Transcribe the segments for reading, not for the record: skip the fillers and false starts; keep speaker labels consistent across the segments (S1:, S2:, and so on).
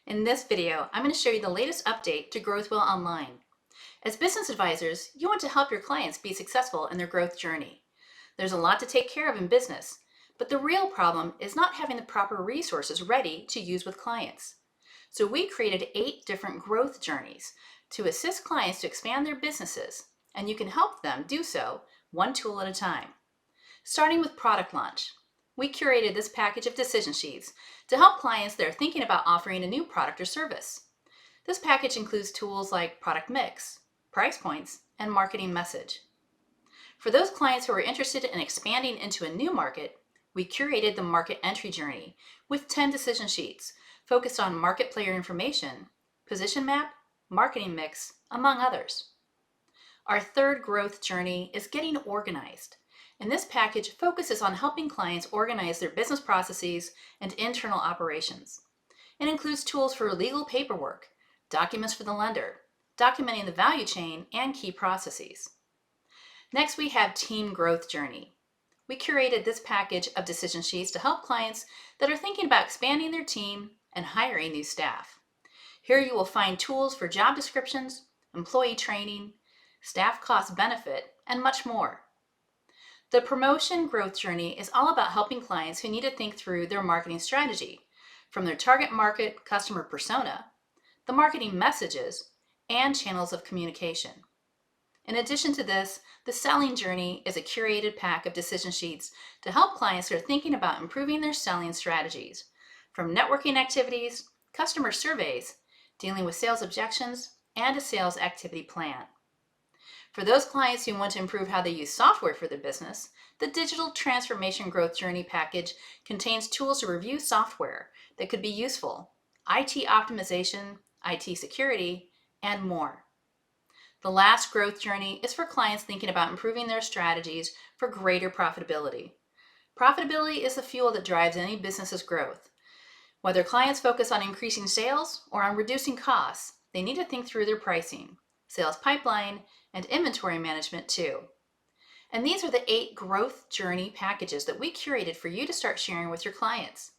S1: In this video, I'm going to show you the latest update to GrowthWheel Online. As business advisors, you want to help your clients be successful in their growth journey. There's a lot to take care of in business, but the real problem is not having the proper resources ready to use with clients. So we created 8 different growth journeys to assist clients to expand their businesses, and you can help them do so one tool at a time. Starting with product launch, we curated this package of decision sheets to help clients that are thinking about offering a new product or service. This package includes tools like product mix, price points, and marketing message. For those clients who are interested in expanding into a new market, we curated the market entry journey with 10 decision sheets focused on market player information, position map, marketing mix, among others. Our third growth journey is getting organized. And this package focuses on helping clients organize their business processes and internal operations. It includes tools for legal paperwork, documents for the lender, documenting the value chain, and key processes. Next, we have Team Growth Journey. We curated this package of decision sheets to help clients that are thinking about expanding their team and hiring new staff. Here you will find tools for job descriptions, employee training, staff cost benefit, and much more. The promotion growth journey is all about helping clients who need to think through their marketing strategy, from their target market customer persona, the marketing messages, and channels of communication. In addition to this, the selling journey is a curated pack of decision sheets to help clients who are thinking about improving their selling strategies, from networking activities, customer surveys, dealing with sales objections, and a sales activity plan. For those clients who want to improve how they use software for their business, the Digital Transformation Growth Journey package contains tools to review software that could be useful, IT optimization, IT security, and more. The last growth journey is for clients thinking about improving their strategies for greater profitability. Profitability is the fuel that drives any business's growth. Whether clients focus on increasing sales or on reducing costs, they need to think through their pricing, sales pipeline, and inventory management too. And these are the 8 growth journey packages that we curated for you to start sharing with your clients.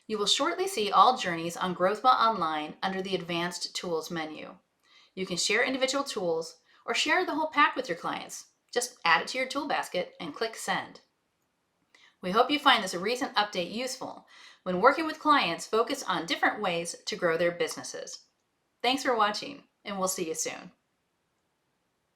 S1: You will shortly see all journeys on GrowthWheel Online under the Advanced Tools menu. You can share individual tools or share the whole pack with your clients. Just add it to your tool basket and click send. We hope you find this recent update useful when working with clients focused on different ways to grow their businesses. Thanks for watching, and we'll see you soon.